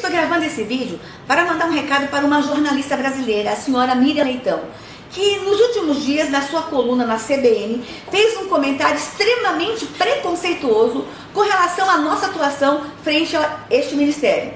estou gravando esse vídeo para mandar um recado para uma jornalista brasileira, a senhora Miriam Leitão, que nos últimos dias, na sua coluna na CBN, fez um comentário extremamente preconceituoso com relação à nossa atuação frente a este ministério.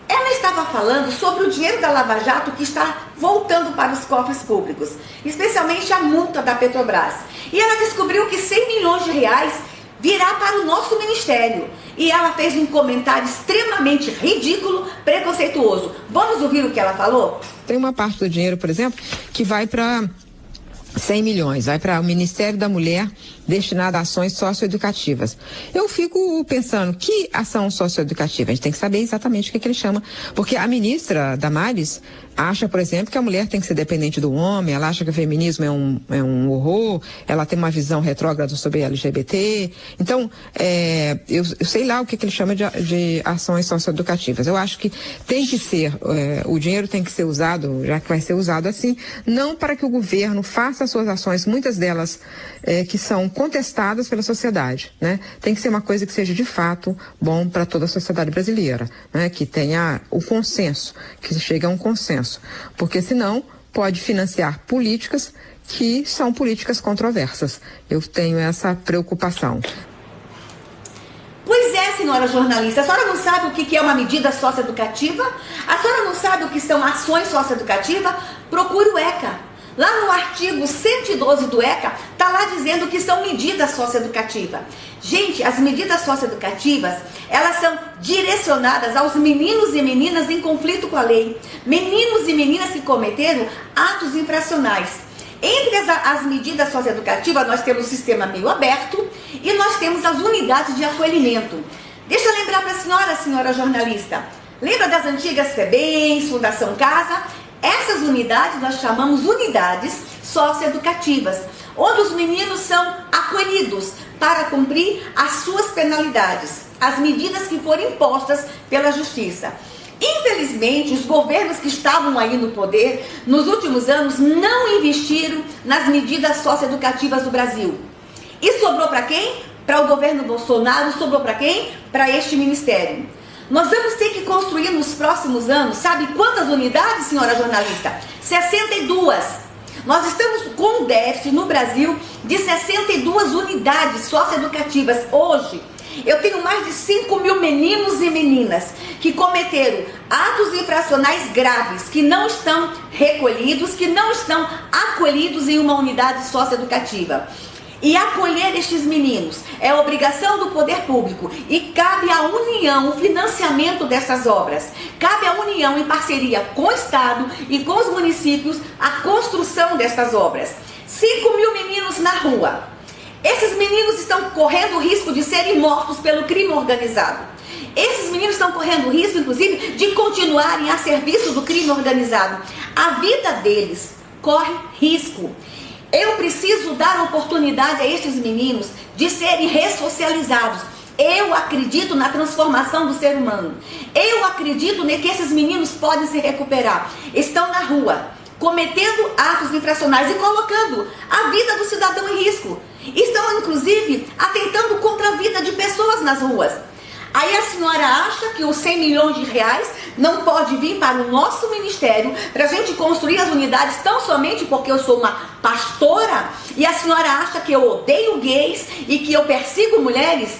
Ela estava falando sobre o dinheiro da Lava Jato que está voltando para os cofres públicos, especialmente a multa da Petrobras. E ela descobriu que 100 milhões de reais virá para o nosso ministério. E ela fez um comentário extremamente ridículo, preconceituoso. Vamos ouvir o que ela falou? Tem uma parte do dinheiro, por exemplo, que vai para 100 milhões, vai para o Ministério da Mulher, destinado a ações socioeducativas. Eu fico pensando, que ação socioeducativa? A gente tem que saber exatamente o que ele chama, porque a ministra Damares acha, por exemplo, que a mulher tem que ser dependente do homem, ela acha que o feminismo é um horror, ela tem uma visão retrógrada sobre LGBT. Então, eu sei lá o que ele chama de ações socioeducativas. Eu acho que tem que ser, o dinheiro tem que ser usado, já que vai ser usado assim, não para que o governo faça as suas ações, muitas delas que são contestadas pela sociedade, né? Tem que ser uma coisa que seja de fato bom para toda a sociedade brasileira, né? Que tenha o consenso, que chegue a um consenso. Porque senão pode financiar políticas que são políticas controversas. Eu tenho essa preocupação. Pois é, senhora jornalista, a senhora não sabe o que é uma medida socioeducativa? A senhora não sabe o que são ações socioeducativas? Procure o ECA. Lá no artigo 112 do ECA, está lá dizendo que são medidas socioeducativas. Gente, as medidas socioeducativas, elas são direcionadas aos meninos e meninas em conflito com a lei. Meninos e meninas que cometeram atos infracionais. Entre as medidas socioeducativas, nós temos o sistema meio aberto e nós temos as unidades de acolhimento. Deixa eu lembrar para a senhora jornalista. Lembra das antigas FEBEMs, Fundação Casa? Essas unidades nós chamamos unidades socioeducativas, onde os meninos são acolhidos para cumprir as suas penalidades, as medidas que foram impostas pela justiça. Infelizmente, os governos que estavam aí no poder, nos últimos anos, não investiram nas medidas socioeducativas do Brasil. E sobrou para quem? Para o governo Bolsonaro, sobrou para quem? Para este ministério. Nós vamos ter que construir nos próximos anos, sabe quantas unidades, senhora jornalista? 62. Nós estamos com um déficit no Brasil de 62 unidades socioeducativas. Hoje, eu tenho mais de 5 mil meninos e meninas que cometeram atos infracionais graves, que não estão recolhidos, que não estão acolhidos em uma unidade socioeducativa. E acolher estes meninos é obrigação do poder público e cabe à União o financiamento dessas obras. Cabe à União, em parceria com o Estado e com os municípios, a construção dessas obras. 5 mil meninos na rua. Esses meninos estão correndo o risco de serem mortos pelo crime organizado. Esses meninos estão correndo o risco, inclusive, de continuarem a serviço do crime organizado. A vida deles corre risco. Eu preciso dar oportunidade a estes meninos de serem ressocializados. Eu acredito na transformação do ser humano. Eu acredito que esses meninos podem se recuperar. Estão na rua, cometendo atos infracionais e colocando a vida do cidadão em risco. Estão, inclusive, atentando contra a vida de pessoas nas ruas. Aí a senhora acha que os 100 milhões de reais não pode vir para o nosso ministério para a gente construir as unidades tão somente porque eu sou uma pastora? E a senhora acha que eu odeio gays e que eu persigo mulheres?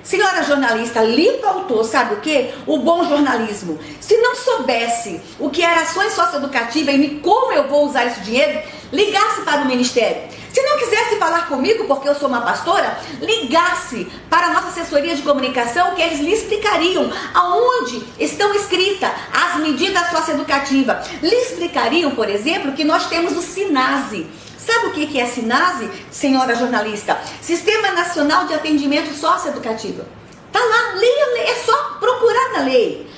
Senhora jornalista, lhe faltou, sabe o quê? O bom jornalismo. Se não soubesse o que era ações socioeducativas e como eu vou usar esse dinheiro, ligasse para o ministério. Se não quisesse falar comigo, porque eu sou uma pastora, ligasse para a nossa assessoria de comunicação, que eles lhe explicariam aonde estão escritas as medidas socioeducativas. Lhe explicariam, por exemplo, que nós temos o SINASE. Sabe o que é SINASE, senhora jornalista? Sistema Nacional de Atendimento Socioeducativo. Está lá, leia, é só procurar na lei.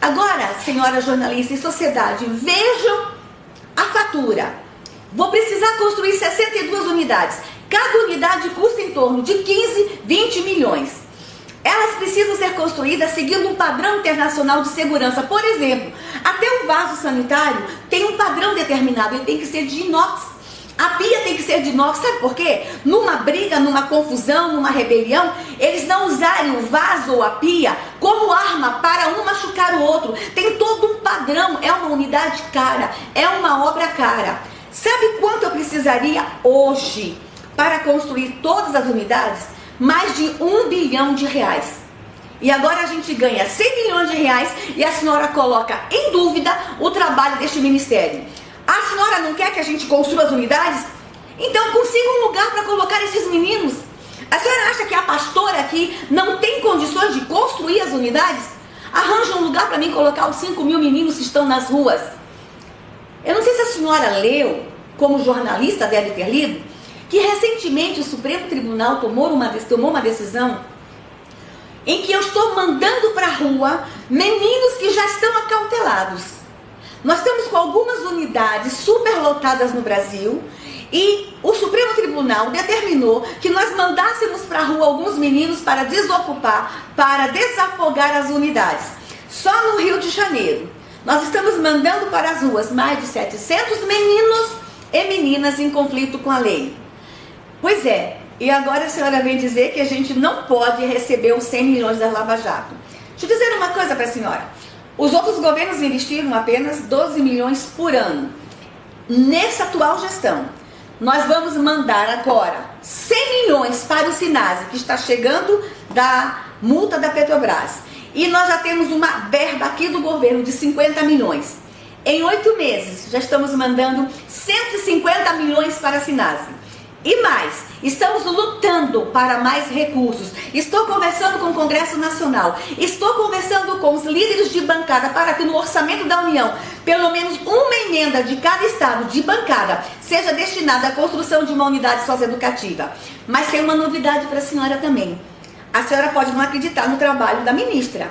Agora, senhora jornalista e sociedade, vejam a fatura. Vou precisar construir 62 unidades. Cada unidade custa em torno de 15, 20 milhões. Elas precisam ser construídas seguindo um padrão internacional de segurança. Por exemplo, até o vaso sanitário tem um padrão determinado, ele tem que ser de inox. A pia tem que ser de inox, sabe por quê? Numa briga, numa confusão, numa rebelião, eles não usarem o vaso ou a pia como arma para um machucar o outro. outro, tem todo um padrão, é uma unidade cara, é uma obra cara. Sabe quanto eu precisaria hoje para construir todas as unidades? Mais de R$1 bilhão. E agora a gente ganha 100 milhões de reais e a senhora coloca em dúvida o trabalho deste ministério. A senhora não quer que a gente construa as unidades? Então consiga um lugar para colocar esses meninos. A senhora acha que a pastora aqui não tem condições de construir as unidades? Arranja um lugar para mim colocar os 5 mil meninos que estão nas ruas. Eu não sei se a senhora leu, como jornalista deve ter lido, que recentemente o Supremo Tribunal tomou uma decisão em que eu estou mandando para a rua meninos que já estão acautelados. Nós estamos com algumas unidades superlotadas no Brasil e o Supremo Tribunal determinou que nós mandássemos para a rua alguns meninos para desocupar, para desafogar as unidades. Só no Rio de Janeiro, nós estamos mandando para as ruas mais de 700 meninos e meninas em conflito com a lei. Pois é, e agora a senhora vem dizer que a gente não pode receber os 100 milhões da Lava Jato. Deixa eu dizer uma coisa para a senhora. Os outros governos investiram apenas 12 milhões por ano. Nessa atual gestão, nós vamos mandar agora 100 milhões para o SINASE, que está chegando da multa da Petrobras. E nós já temos uma verba aqui do governo de 50 milhões. Em 8 meses, já estamos mandando 150 milhões para a SINASE. E mais, estamos lutando para mais recursos. Estou conversando com o Congresso Nacional, estou conversando com os líderes de bancada para que no orçamento da União, pelo menos uma emenda de cada estado de bancada seja destinada à construção de uma unidade socioeducativa. Mas tem uma novidade para a senhora também. A senhora pode não acreditar no trabalho da ministra,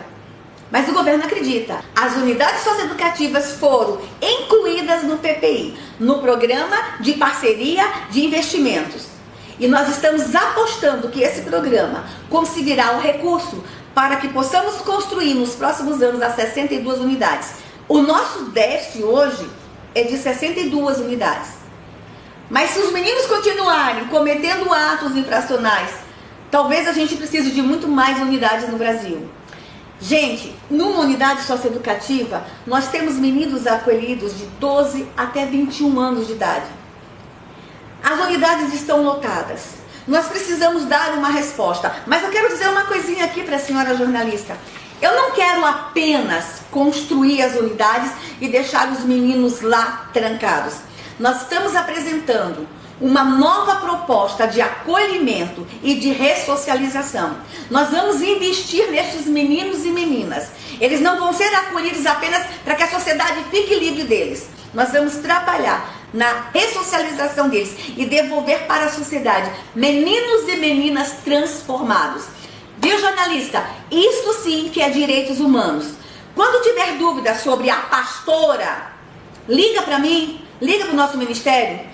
mas o governo acredita. As unidades socioeducativas foram incluídas no PPI, no Programa de Parceria de Investimentos. E nós estamos apostando que esse programa conseguirá o recurso para que possamos construir nos próximos anos as 62 unidades. O nosso déficit hoje é de 62 unidades. Mas se os meninos continuarem cometendo atos infracionais, talvez a gente precise de muito mais unidades no Brasil. Gente, numa unidade socioeducativa, nós temos meninos acolhidos de 12 até 21 anos de idade. As unidades estão lotadas. Nós precisamos dar uma resposta. Mas eu quero dizer uma coisinha aqui para a senhora jornalista. Eu não quero apenas construir as unidades e deixar os meninos lá trancados. Nós estamos apresentando uma nova proposta de acolhimento e de ressocialização. Nós vamos investir nestes meninos e meninas. Eles não vão ser acolhidos apenas para que a sociedade fique livre deles. Nós vamos trabalhar na ressocialização deles e devolver para a sociedade meninos e meninas transformados. Viu, jornalista? Isto sim que é direitos humanos. Quando tiver dúvida sobre a pastora, liga para mim, liga para o nosso ministério.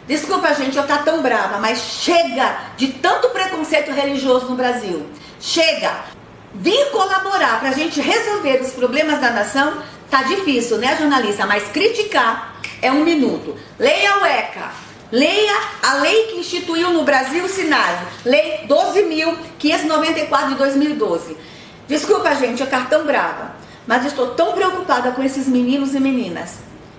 Desculpa, gente, eu estou tão brava, mas chega de tanto preconceito religioso no Brasil. Chega! Vir colaborar para a gente resolver os problemas da nação tá difícil, né, jornalista? Mas criticar é 1 minuto. Leia o ECA. Leia a lei que instituiu no Brasil o SINASE. Lei 12.594 de 2012. Desculpa, gente, eu estou tão brava, mas estou tão preocupada com esses meninos e meninas.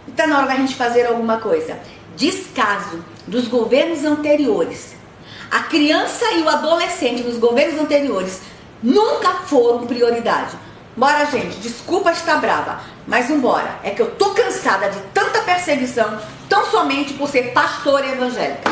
Está na hora da gente fazer alguma coisa. Descaso dos governos anteriores. A criança e o adolescente dos governos anteriores nunca foram prioridade. Bora, gente, desculpa estar brava, mas vambora. É que eu tô cansada de tanta perseguição, tão somente por ser pastora evangélica.